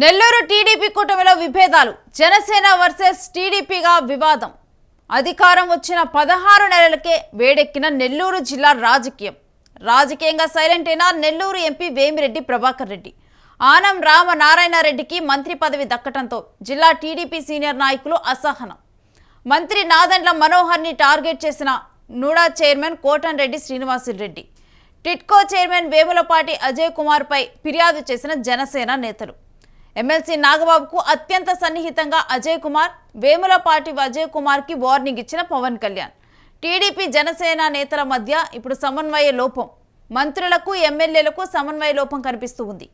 Nellore TDP కూటమిలో విభేదాలు Janasena versus టీడీపీగా వివాదం అధికారం వచ్చిన 16 నెలలకే వేడెక్కిన నెల్లూరు జిల్లా రాజకీయంగా సైలెంట్ అయిన నెల్లూరు ఎంపీ వేమిరెడ్డి ప్రభాకర్ రెడ్డి ఆనం రామనారాయణ రెడ్డికి మంత్రి పదవి దక్కటంతో జిల్లా టీడీపీ సీనియర్ నాయకులు అసహనం మంత్రి నాదెండ్ల మనోహర్ని టార్గెట్ చేసిన నూడా చైర్మన్ కోటంరెడ్డి శ్రీనివాసరెడ్డి టిట్కో చైర్మన్ వేములపాటి అజయ్ కుమార్ పై ఫిర్యాదు చేసిన జనసేన నేతలు ఎమ్మెల్సీ నాగబాబుకు అత్యంత సన్నిహితంగా అజయ్ కుమార్ వేములపాటి అజయ్ కుమార్ కి వార్నింగ్ ఇచ్చిన పవన్ కళ్యాణ్ టీడీపీ జనసేన నేతల మధ్య ఇప్పుడు సమన్వయ లోపం మంత్రులకు ఎమ్మెల్యేలకు సమన్వయ లోపం కనిపిస్తూ ఉంది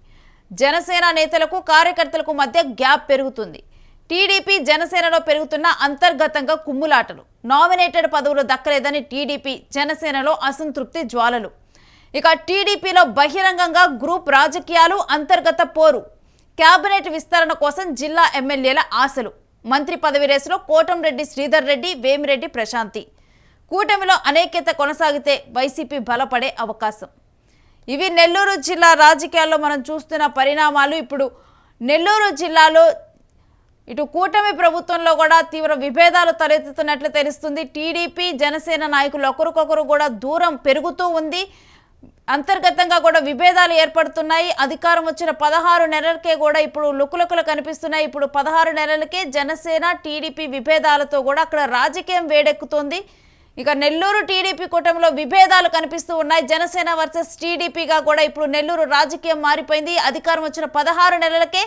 జనసేన నేతలకు కార్యకర్తలకు మధ్య గ్యాప్ పెరుగుతుంది టీడీపీ జనసేనలో పెరుగుతున్న అంతర్గతంగా కుమ్ములాటలు నామినేటెడ్ పదవులు దక్కలేదని టీడీపీ జనసేనలో అసంతృప్తి జ్వాలలు ఇక టీడీపీలో బహిరంగంగా గ్రూప్ రాజకీయాలు అంతర్గత పోరు కేబినెట్ విస్తరణ కోసం జిల్లా ఎమ్మెల్యేల ఆశలు మంత్రి పదవి రేసులో కోటంరెడ్డి శ్రీధర్ రెడ్డి వేమిరెడ్డి ప్రశాంతి కూటమిలో అనేకత కొనసాగితే వైసీపీ బలపడే అవకాశం ఇవి నెల్లూరు జిల్లా రాజకీయాల్లో మనం చూస్తున్న పరిణామాలు ఇప్పుడు నెల్లూరు జిల్లాలో ఇటు కూటమి ప్రభుత్వంలో కూడా తీవ్ర విభేదాలు తలెత్తుతున్నట్లు తెలుస్తుంది టీడీపీ జనసేన నాయకులు ఒకరికొకరు కూడా దూరం పెరుగుతూ ఉంది అంతర్గతంగా కూడా విభేదాలు ఏర్పడుతున్నాయి అధికారం వచ్చిన 16 నెలలకే కూడా ఇప్పుడు లుకులుకులు కనిపిస్తున్నాయి ఇప్పుడు 16 నెలలకే జనసేన టీడీపీ విభేదాలతో కూడా అక్కడ రాజకీయం వేడెక్కుతోంది ఇక నెల్లూరు టీడీపీ కూటమిలో విభేదాలు కనిపిస్తూ ఉన్నాయి జనసేన వర్సెస్ టీడీపీగా కూడా ఇప్పుడు నెల్లూరు రాజకీయం మారిపోయింది అధికారం వచ్చిన 16 నెలలకే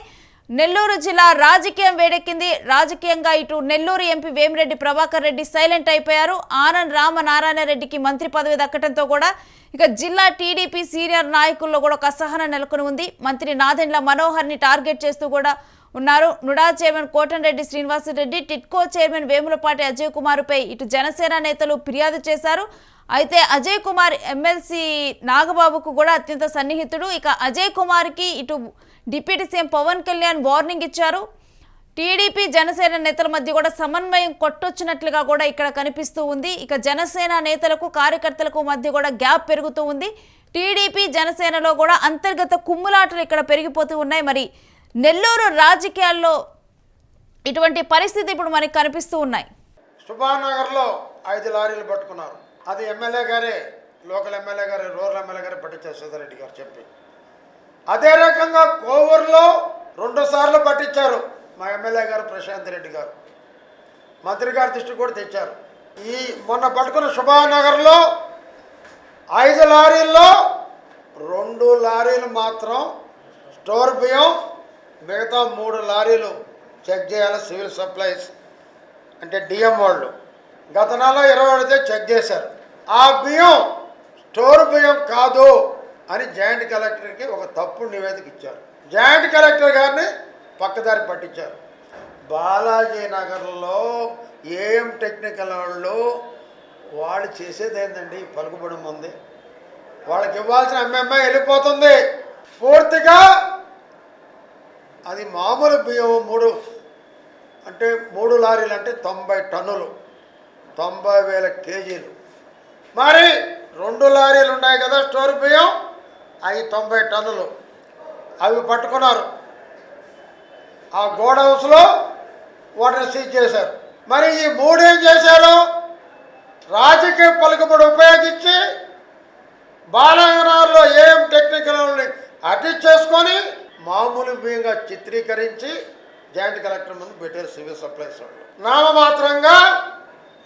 నెల్లూరు జిల్లా రాజకీయం వేడెక్కింది రాజకీయంగా ఇటు నెల్లూరు ఎంపీ వేమిరెడ్డి ప్రభాకర్ రెడ్డి సైలెంట్ అయిపోయారు ఆనం రామనారాయణ రెడ్డికి మంత్రి పదవి దక్కడంతో కూడా ఇక జిల్లా టీడీపీ సీనియర్ నాయకుల్లో కూడా ఒక అసహనం నెలకొని ఉంది మంత్రి నాదెండ్ల మనోహర్ని టార్గెట్ చేస్తూ కూడా ఉన్నారు నుడా చైర్మన్ కోటంరెడ్డి శ్రీనివాసరెడ్డి టిట్కో చైర్మన్ వేములపాటి అజయ్ కుమార్ పై ఇటు జనసేన నేతలు ఫిర్యాదు చేశారు అయితే అజయ్ కుమార్ ఎమ్మెల్సీ నాగబాబుకు కూడా అత్యంత సన్నిహితుడు ఇక అజయ్ కుమార్కి ఇటు deputy CM Pawan Kalyan warning ఇచ్చారు టీడీపీ జనసేన నేతల మధ్య కూడా సమన్వయం కొట్టొచ్చినట్లుగా కూడా ఇక్కడ కనిపిస్తూ ఉంది ఇక జనసేన నేతలకు కార్యకర్తలకు మధ్య కూడా గ్యాప్ పెరుగుతూ ఉంది టీడీపీ జనసేనలో కూడా అంతర్గత కుమ్ములాటలు ఇక్కడ పెరిగిపోతూ ఉన్నాయి మరి నెల్లూరు రాజకీయాల్లో ఇటువంటి పరిస్థితి ఇప్పుడు మనకి కనిపిస్తూ ఉన్నాయి సుభానగర్లో 5 లారీలు పట్టుకున్నారు అది ఎమ్మెల్యే గారే లోకల్ ఎమ్మెల్యే గారు రూరల్ ఎమ్మెల్యే గారు పట్టించారు సీతారెడ్డి గారు చెప్పి అదే రకంగా కోవూరులో 2 సార్లు పట్టించారు మా ఎమ్మెల్యే గారు ప్రశాంత్ రెడ్డి గారు మంత్రి గారి దృష్టి కూడా తెచ్చారు ఈ మొన్న పట్టుకున్న సుభానగర్లో 5 లారీల్లో 2 లారీలు మాత్రం స్టోర్ బియ్యం మిగతా 3 లారీలు చెక్ చేయాలి సివిల్ సప్లైస్ అంటే డిఎం వాళ్ళు గత నెల 20 చెక్ చేశారు ఆ బియ్యం స్టోర్ బియ్యం కాదు అని జాయింట్ కలెక్టర్కి ఒక తప్పుడు నివేదిక ఇచ్చారు జాయింట్ కలెక్టర్ గారిని పక్కదారి పట్టించారు బాలాజీ నగర్లో ఏం టెక్నికల్ వాళ్ళు చేసేది ఏంటండి పలుకుబడి ఉంది వాళ్ళకి ఇవ్వాల్సిన ఎంఎంఐ వెళ్ళిపోతుంది పూర్తిగా అది మామూలు బియ్యం 3 లారీలు అంటే 90 టన్నులు 90,000 కేజీలు మరి 2 లారీలు ఉన్నాయి కదా స్టోర్ బియ్యం అవి 90 టన్నులు అవి పట్టుకున్నారు ఆ గోడౌన్స్లో వాటిని సీజ్ చేశారు మరి ఈ 3 ఏం చేశారు రాజకీయ పలుకుబడి ఉపయోగించి బాలనగర్లో ఏం టెక్నికల్ అడ్జస్ట్ చేసుకొని మామూలు బియ్యంగా చిత్రీకరించి జాయింట్ కలెక్టర్ ముందు పెట్టారు సివిల్ సప్లైస్ వాళ్ళు నామమాత్రంగా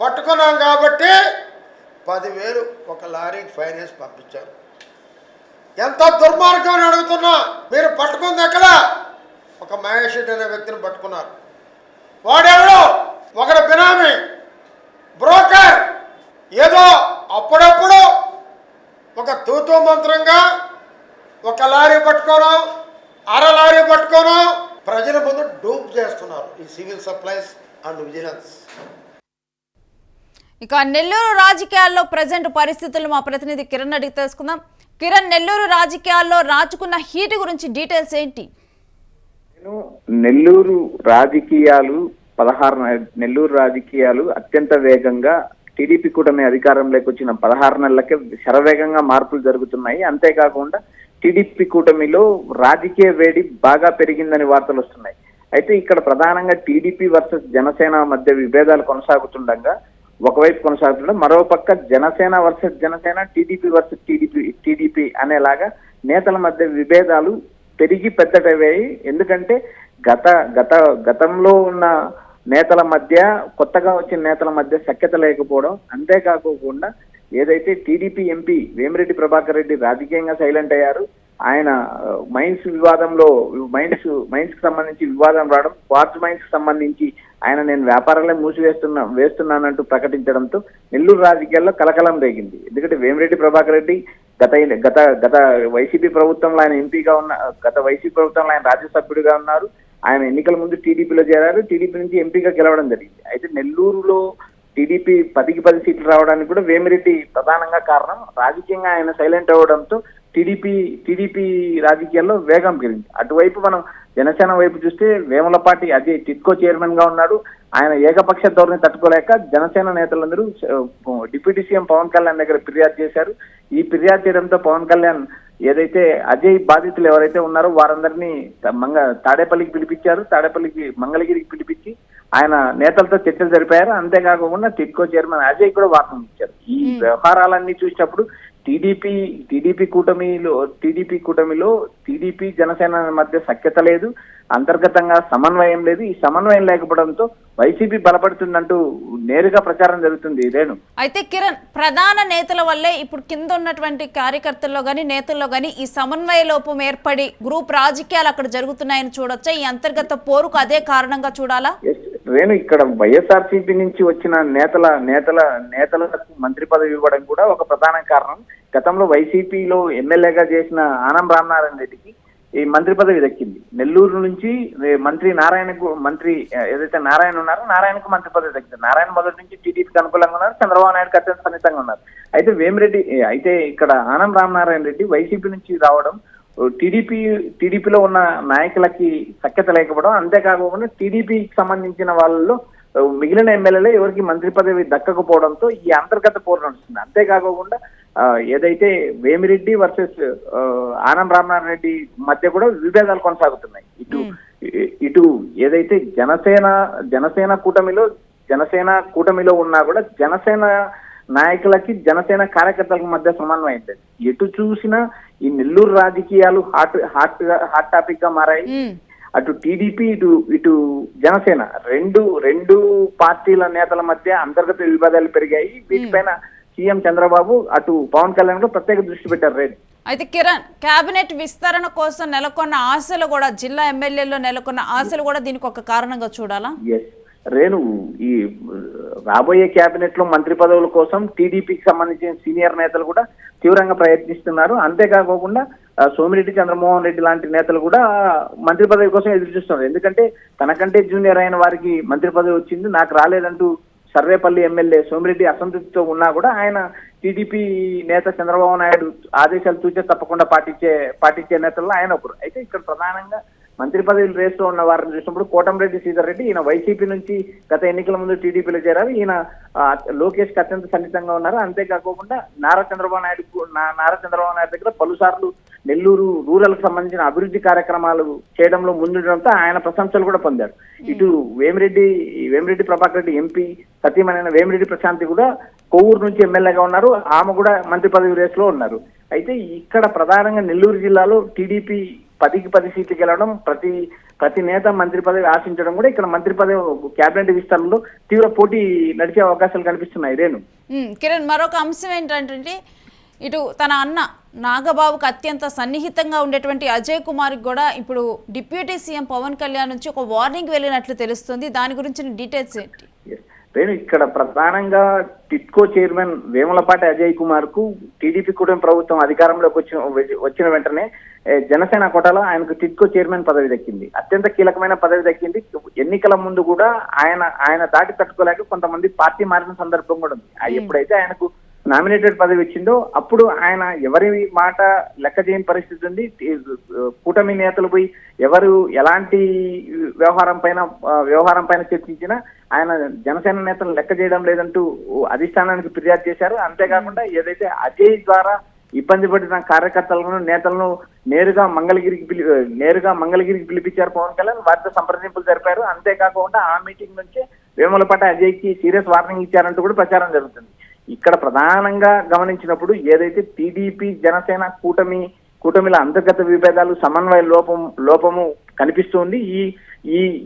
పట్టుకున్నాం కాబట్టి 10,000 ఒక లారీకి ఫైన్ వేసి పంపించారు ఎంత దుర్మార్గం అని అడుగుతున్నా మీరు పట్టుకుంది ఎక్కడ ఒక మహేష్ రెడ్డి అనే వ్యక్తిని పట్టుకున్నారు వాడెవడో ఒకడు బినామీ బ్రోకర్ ఏదో అప్పుడప్పుడు ఒక తూతూ మంత్రంగా ఒక లారీ పట్టుకోవడం అర లారీ పట్టుకోవడం ప్రజల ముందు డూప్ చేస్తున్నారు ఈ సివిల్ సప్లైస్ అండ్ విజిలెన్స్ ఇక నెల్లూరు రాజకీయాల్లో ప్రజెంట్ పరిస్థితులు మా ప్రతినిధి కిరణ్ అడిగి తెలుసుకుందాం కిరణ్ నెల్లూరు రాజకీయాల్లో రాజుకున్న హీట్ గురించి డీటెయిల్స్ ఏంటి నెల్లూరు రాజకీయాలు నెల్లూరు రాజకీయాలు అత్యంత వేగంగా టీడీపీ కూటమి అధికారంలోకి వచ్చిన 16 నెలలకే శరవేగంగా మార్పులు జరుగుతున్నాయి అంతేకాకుండా టీడీపీ కూటమిలో రాజకీయ వేడి బాగా పెరిగిందని వార్తలు వస్తున్నాయి. అయితే ఇక్కడ ప్రధానంగా టీడీపీ వర్సెస్ జనసేన మధ్య విభేదాలు కొనసాగుతుండగా ఒకవైపు కొనసాగుతుండగా మరో పక్క Janasena versus Janasena, TDP versus TDP అనేలాగా నేతల మధ్య విభేదాలు పెరిగి పెద్దటయ్యాయి. ఎందుకంటే గతంలో ఉన్న నేతల మధ్య, కొత్తగా వచ్చిన నేతల మధ్య సఖ్యత లేకపోవడం, అంతేకాకుండా ఏదైతే టీడీపీ ఎంపీ వేమిరెడ్డి ప్రభాకర్ రెడ్డి రాజకీయంగా సైలెంట్ అయ్యారు. ఆయన మైన్స్ వివాదంలో మైన్స్ కి సంబంధించి వివాదం రావడం, క్వార్ట్జ్ మైన్స్ కి సంబంధించి ఆయన నేను వ్యాపారాలే వేస్తున్నానంటూ ప్రకటించడంతో నెల్లూరు రాజకీయాల్లో కలకలం రేగింది. ఎందుకంటే వేమిరెడ్డి ప్రభాకర్ రెడ్డి గత వైసీపీ ప్రభుత్వంలో ఆయన ఎంపీగా ఉన్న, గత వైసీపీ ప్రభుత్వంలో ఆయన రాజ్యసభ్యుడిగా ఉన్నారు. ఆయన ఎన్నికల ముందు టీడీపీలో చేరారు, టీడీపీ నుంచి ఎంపీగా గెలవడం జరిగింది. అయితే నెల్లూరులో టీడీపీ 10కి 10 సీట్లు రావడానికి కూడా వేమిరెడ్డి ప్రధానంగా కారణం. రాజకీయంగా ఆయన సైలెంట్ అవ్వడంతో టీడీపీ రాజకీయాల్లో వేగం పెరిగింది. అటువైపు మనం జనసేన వైపు చూస్తే వేములపాటి అజయ్ టిట్కో చైర్మన్ గా ఉన్నాడు. ఆయన ఏకపక్ష ధోరణి తట్టుకోలేక జనసేన నేతలందరూ డిప్యూటీ సీఎం పవన్ కళ్యాణ్ దగ్గర ఫిర్యాదు చేశారు. ఈ ఫిర్యాదు చేయడంతో పవన్ కళ్యాణ్ ఏదైతే అజయ్ బాధితులు ఎవరైతే ఉన్నారో వారందరినీ తాడేపల్లికి పిలిపించారు. మంగళగిరికి పిలిపించి ఆయన నేతలతో చర్చలు జరిపారు. అంతేకాకుండా టిట్కో చైర్మన్ అజయ్ కూడా వార్తలు ఇచ్చారు. ఈ వ్యవహారాలన్నీ చూసినప్పుడు టీడీపీ కూటమిలో టీడీపీ జనసేన మధ్య సఖ్యత లేదు, అంతర్గతంగా సమన్వయం లేదు. ఈ సమన్వయం లేకపోవడంతో వైసీపీ బలపడుతుందంటూ నేరుగా ప్రచారం జరుగుతుంది. ఇదేను అయితే కిరణ్, ప్రధాన నేతల వల్లే ఇప్పుడు కింద ఉన్నటువంటి కార్యకర్తల్లో గానీ నేతల్లో గానీ ఈ సమన్వయ లోపం ఏర్పడి గ్రూప్ రాజకీయాలు అక్కడ జరుగుతున్నాయని చూడొచ్చా? ఈ అంతర్గత పోరుకు అదే కారణంగా చూడాలా? రేణు, ఇక్కడ వైఎస్ఆర్సీపీ నుంచి వచ్చిన నేతలకు మంత్రి పదవి ఇవ్వడం కూడా ఒక ప్రధాన కారణం. గతంలో వైసీపీలో ఎమ్మెల్యేగా చేసిన ఆనం రామనారాయణ రెడ్డికి ఈ మంత్రి పదవి దక్కింది. నెల్లూరు నుంచి మంత్రి ఏదైతే నారాయణ ఉన్నారో నారాయణకు మంత్రి పదవి దక్కింది. నారాయణ మొదటి నుంచి టీడీపీకి అనుకూలంగా ఉన్నారు, చంద్రబాబు నాయుడుకి అత్యంత సన్నిహితంగా ఉన్నారు. అయితే ఇక్కడ ఆనం రామనారాయణ రెడ్డి వైసీపీ నుంచి రావడం టీడీపీలో ఉన్న నాయకులకి సఖ్యత లేకపోవడం, అంతేకాకుండా టీడీపీకి సంబంధించిన వాళ్ళలో మిగిలిన ఎమ్మెల్యేలు ఎవరికి మంత్రి పదవి దక్కకపోవడంతో ఈ అంతర్గత పోరు నడుస్తుంది. అంతేకాకుండా ఏదైతే వేమిరెడ్డి వర్సెస్ ఆనం రామనారాయణ రెడ్డి మధ్య కూడా విభేదాలు కొనసాగుతున్నాయి. ఇటు ఏదైతే జనసేన కూటమిలో ఉన్నా కూడా జనసేన నాయకులకి జనసేన కార్యకర్తలకు మధ్య సమన్వయం లేదు. ఎటు చూసినా ఈ నెల్లూరు రాజకీయాలు హాట్ టాపిక్ గా మారాయి. అటు టీడీపీ ఇటు జనసేన రెండు పార్టీల నేతల మధ్య అంతర్గత వివాదాలు పెరిగాయి. వీటిపైన సీఎం చంద్రబాబు అటు పవన్ కళ్యాణ్ కూడా ప్రత్యేక దృష్టి పెట్టారు. రేపు అయితే కిరణ్, కేబినెట్ విస్తరణ కోసం నెలకొన్న ఆశలు కూడా, జిల్లా ఎమ్మెల్యేలో నెలకొన్న ఆశలు కూడా దీనికి ఒక కారణంగా చూడాలా? రేణు, ఈ రాబోయే కేబినెట్ లో మంత్రి పదవుల కోసం టీడీపీకి సంబంధించిన సీనియర్ నేతలు కూడా తీవ్రంగా ప్రయత్నిస్తున్నారు. అంతేకాకుండా సోమిరెడ్డి, చంద్రమోహన్ రెడ్డి లాంటి నేతలు కూడా మంత్రి పదవి కోసం ఎదురు చూస్తున్నారు. ఎందుకంటే తనకంటే జూనియర్ అయిన వారికి మంత్రి పదవి వచ్చింది, నాకు రాలేదంటూ సర్వేపల్లి ఎమ్మెల్యే సోమిరెడ్డి అసంతృప్తితో ఉన్నా కూడా ఆయన టీడీపీ నేత చంద్రబాబు నాయుడు ఆదేశాలు తూచే తప్పకుండా పాటించే నేతల్లో ఆయన ఒకరు. అయితే ఇక్కడ ప్రధానంగా మంత్రి పదవులు రేస్లో ఉన్న వారిని చూసినప్పుడు కోటంరెడ్డి శ్రీధర్ రెడ్డి, ఈయన వైసీపీ నుంచి గత ఎన్నికల ముందు టీడీపీలో చేరారు. ఈయన లోకేష్ కి అత్యంత సన్నిహితంగా ఉన్నారు. అంతేకాకుండా నారా చంద్రబాబు నాయుడు దగ్గర పలుసార్లు నెల్లూరు రూరల్ కి సంబంధించిన అభివృద్ధి కార్యక్రమాలు చేయడంలో ముందుండడంతో ఆయన ప్రశంసలు కూడా పొందారు. ఇటు వేమిరెడ్డి ప్రభాకర్ రెడ్డి ఎంపీ సతీమణి వేమిరెడ్డి ప్రశాంతి కూడా కొవ్వూరు నుంచి ఎమ్మెల్యేగా ఉన్నారు. ఆమె కూడా మంత్రి పదవి రేస్ లో ఉన్నారు. అయితే ఇక్కడ ప్రధానంగా నెల్లూరు జిల్లాలో టీడీపీ 10కి 10 సీట్లు గెలవడం, ప్రతి నేత మంత్రి పదవి ఆశించడం కూడా ఇక్కడ మంత్రి పదవి కేబినెట్ విస్తరణలో తీవ్ర పోటీ నడిచే అవకాశాలు కనిపిస్తున్నాయి. రేణు, కిరణ్, మరొక అంశం ఏంటంటే ఇటు తన అన్న నాగబాబుకు అత్యంత సన్నిహితంగా ఉండేటువంటి అజయ్ కుమార్కి కూడా ఇప్పుడు డిప్యూటీ సీఎం పవన్ కళ్యాణ్ నుంచి ఒక వార్నింగ్ వెళ్ళినట్లు తెలుస్తుంది. దాని గురించిన డీటెయిల్స్ ఏంటి? నేను ఇక్కడ ప్రధానంగా టిట్కో చైర్మన్ వేములపాటి అజయ్ కుమార్ కు టీడీపీ కూటమి ప్రభుత్వం అధికారంలోకి వచ్చిన వెంటనే జనసేన కోటాలో ఆయనకు టిట్కో చైర్మన్ పదవి దక్కింది. అత్యంత కీలకమైన పదవి దక్కింది. ఎన్నికల ముందు కూడా ఆయన దాటి తట్టుకోలేక కొంతమంది పార్టీ మారిన సందర్భం కూడా ఉంది. ఎప్పుడైతే ఆయనకు నామినేటెడ్ పదవి ఇచ్చిందో అప్పుడు ఆయన ఎవరి మాట లెక్క చేయని పరిస్థితి ఉంది. కూటమి నేతలు పోయి ఎవరు ఎలాంటి వ్యవహారం పైన చర్చించినా ఆయన జనసేన నేతలు లెక్క చేయడం లేదంటూ అధిష్టానానికి ఫిర్యాదు చేశారు. అంతేకాకుండా ఏదైతే అజయ్ ద్వారా ఇబ్బంది పడిన కార్యకర్తలను నేతలను నేరుగా మంగళగిరికి పిలిపించారు పవన్ కళ్యాణ్. వారితో సంప్రదింపులు జరిపారు. అంతేకాకుండా ఆ మీటింగ్ నుంచే వేములపాటి అజయ్కి సీరియస్ వార్నింగ్ ఇచ్చారంటూ కూడా ప్రచారం జరుగుతుంది. ఇక్కడ ప్రధానంగా గమనించినప్పుడు ఏదైతే టీడీపీ జనసేన కూటమిల అంతర్గత విభేదాలు సమన్వయ లోపము కనిపిస్తుంది.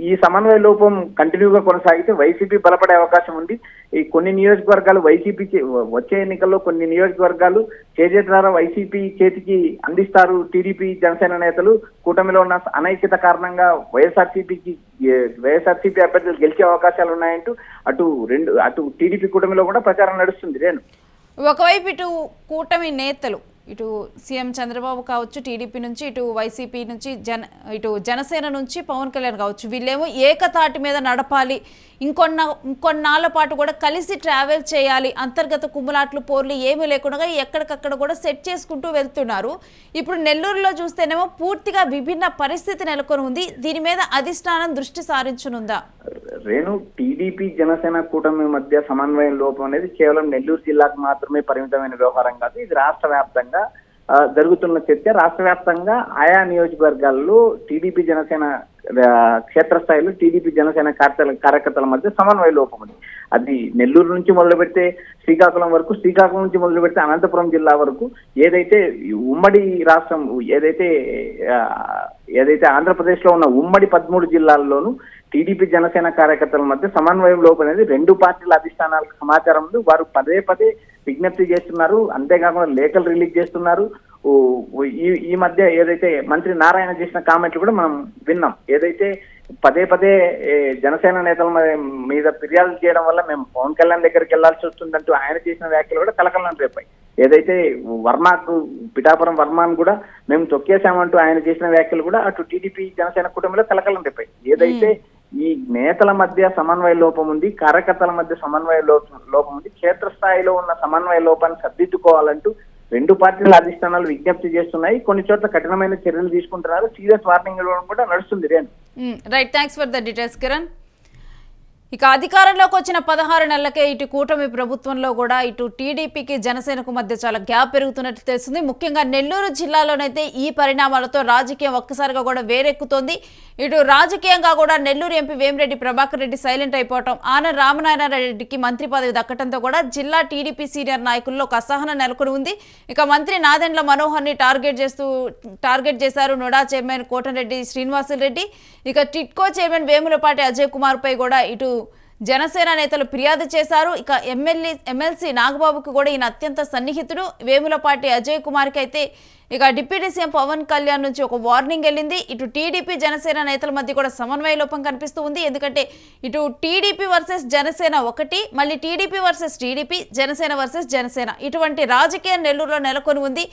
ఈ సమన్వయ లోపం కంటిన్యూగా కొనసాగితే వైసీపీ బలపడే అవకాశం ఉంది. ఈ కొన్ని నియోజకవర్గాలు వైసీపీకి వచ్చే ఎన్నికల్లో కొన్ని నియోజకవర్గాలు చేజేతారా వైసీపీ చేతికి అందిస్తారు టీడీపీ జనసేన నేతలు. కూటమిలో ఉన్న అనైక్యత కారణంగా వైఎస్ఆర్సీపీ అభ్యర్థులు గెలిచే అవకాశాలు ఉన్నాయంటూ అటు టీడీపీ కూటమిలో కూడా ప్రచారం నడుస్తుంది. రేణు, ఒకవైపు ఇటు కూటమి నేతలు ఇటు సీఎం చంద్రబాబు కావచ్చు, టీడీపీ నుంచి ఇటు వైసీపీ నుంచి ఇటు జనసేన నుంచి పవన్ కళ్యాణ్ కావచ్చు, వీళ్ళేమో ఏకతాటి మీద నడపాలి, ఇంకొన్నాళ్ళ పాటు కూడా కలిసి ట్రావెల్ చేయాలి, అంతర్గత కుమ్ములాట్లు పోర్లు ఏమీ లేకుండా ఎక్కడికక్కడ కూడా సెట్ చేసుకుంటూ వెళ్తున్నారు. ఇప్పుడు నెల్లూరులో చూస్తేనేమో పూర్తిగా విభిన్న పరిస్థితి నెలకొని ఉంది. దీని మీద అధిష్టానం దృష్టి సారించనుందా? రేణు, టీడీపీ జనసేన కూటమి మధ్య సమన్వయం లోపం అనేది కేవలం నెల్లూరు జిల్లాకు మాత్రమే పరిమితమైన వ్యవహారం కాదు. ఇది రాష్ట్ర వ్యాప్తంగా జరుగుతున్న చర్చ. రాష్ట్ర వ్యాప్తంగా ఆయా నియోజకవర్గాల్లో టీడీపీ జనసేన క్షేత్రస్థాయిలో టీడీపీ జనసేన కార్యకర్తల మధ్య సమన్వయ లోపం ఉంది. అది నెల్లూరు నుంచి మొదలు పెడితే శ్రీకాకుళం వరకు, శ్రీకాకుళం నుంచి మొదలు పెడితే అనంతపురం జిల్లా వరకు, ఏదైతే ఉమ్మడి రాష్ట్రం ఏదైతే ఆంధ్రప్రదేశ్ లో ఉన్న ఉమ్మడి 13 జిల్లాల్లోనూ టీడీపీ జనసేన కార్యకర్తల మధ్య సమన్వయం లోపం అనేది 2 పార్టీల అధిష్టానాలకు సమాచారం ఉంది. వారు పదే విజ్ఞప్తి చేస్తున్నారు. అంతేకాకుండా లేఖలు రిలీజ్ చేస్తున్నారు. ఈ మధ్య ఏదైతే మంత్రి నారాయణ చేసిన కామెంట్లు కూడా మనం విన్నాం. ఏదైతే పదే జనసేన నేతల మీద ఫిర్యాదులు చేయడం వల్ల మేము పవన్ కళ్యాణ్ దగ్గరికి వెళ్లాల్సి వస్తుందంటూ ఆయన చేసిన వ్యాఖ్యలు కూడా కలకలం రేపాయి. ఏదైతే పిఠాపురం వర్మను కూడా మేము తొక్కేశామంటూ ఆయన చేసిన వ్యాఖ్యలు కూడా అటు టీడీపీ జనసేన కుటుంబంలో కలకలం రేపాయి. ఏదైతే ఈ నేతల మధ్య సమన్వయ లోపం ఉంది, కార్యకర్తల మధ్య సమన్వయ లోపం ఉంది, క్షేత్రస్థాయిలో ఉన్న సమన్వయ లోపాన్ని సర్దిద్దుకోవాలంటూ 2 పార్టీల అధిష్టానాలు విజ్ఞప్తి చేస్తున్నాయి. కొన్ని చోట్ల కఠినమైన చర్యలు తీసుకుంటున్నారు. సీరియస్ వార్నింగ్ కూడా నడుస్తుంది. Right, thanks for the details Kiran. ఇక అధికారంలోకి వచ్చిన 16 నెలలకే ఇటు కూటమి ప్రభుత్వంలో కూడా ఇటు టీడీపీకి జనసేనకు మధ్య చాలా గ్యాప్ పెరుగుతున్నట్టు తెలుస్తుంది. ముఖ్యంగా నెల్లూరు జిల్లాలోనైతే ఈ పరిణామాలతో రాజకీయం ఒక్కసారిగా కూడా వేరెక్కుతోంది. ఇటు రాజకీయంగా కూడా నెల్లూరు ఎంపీ వేమిరెడ్డి ప్రభాకర్ రెడ్డి సైలెంట్ అయిపోవటం, ఆన రామనారాయణ రెడ్డికి మంత్రి పదవి దక్కడంతో కూడా జిల్లా టీడీపీ సీనియర్ నాయకుల్లో ఒక అసహనం నెలకొని ఉంది. ఇక మంత్రి నాదెండ్ల మనోహర్ని టార్గెట్ చేశారు నుడా చైర్మన్ కోటంరెడ్డి శ్రీనివాసులరెడ్డి. ఇక టిట్కో చైర్మన్ వేములపాటి అజయ్ కుమార్ పై కూడా ఇటు జనసేన నేతలు ఫిర్యాదు చేశారు. ఇక ఎమ్మెల్సీ నాగబాబుకు కూడా ఈయన అత్యంత సన్నిహితుడు. వేములపాటి అజయ్ కుమార్కి అయితే ఇక డిప్యూటీ సీఎం పవన్ కళ్యాణ్ నుంచి ఒక వార్నింగ్ వెళ్ళింది. ఇటు టీడీపీ జనసేన నేతల మధ్య కూడా సమన్వయ లోపం కనిపిస్తూ ఉంది. ఎందుకంటే ఇటు టీడీపీ వర్సెస్ జనసేన ఒకటి, మళ్ళీ TDP versus TDP, Janasena versus Janasena, ఇటువంటి రాజకీయం నెల్లూరులో నెలకొని ఉంది.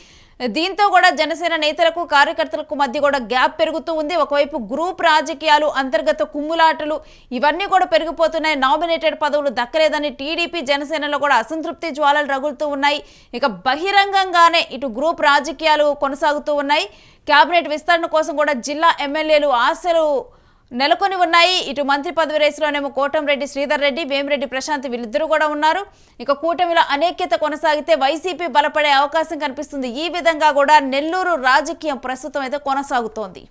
దీంతో కూడా జనసేన నేతలకు కార్యకర్తలకు మధ్య కూడా గ్యాప్ పెరుగుతూ ఉంది. ఒకవైపు గ్రూప్ రాజకీయాలు, అంతర్గత కుమ్ములాటలు ఇవన్నీ కూడా పెరిగిపోతున్నాయి. నామినేటెడ్ పదవులు దక్కలేదని టీడీపీ జనసేనలో కూడా అసంతృప్తి జ్వాలలు రగులుతూ ఉన్నాయి. ఇక బహిరంగంగానే ఇటు గ్రూప్ రాజకీయాలు కొనసాగుతూ ఉన్నాయి. కేబినెట్ విస్తరణ కోసం కూడా జిల్లా ఎమ్మెల్యేలు ఆశలు నెలకొని ఉన్నాయి. ఇటు మంత్రి పదవి రేసులోనేమో కోటంరెడ్డి శ్రీధర్ రెడ్డి, వేమిరెడ్డి ప్రశాంత్ వీళ్ళిద్దరూ కూడా ఉన్నారు. ఇక కూటమిలో అనైక్యత కొనసాగితే వైసీపీ బలపడే అవకాశం కనిపిస్తుంది. ఈ విధంగా కూడా నెల్లూరు రాజకీయం ప్రస్తుతం అయితే కొనసాగుతోంది.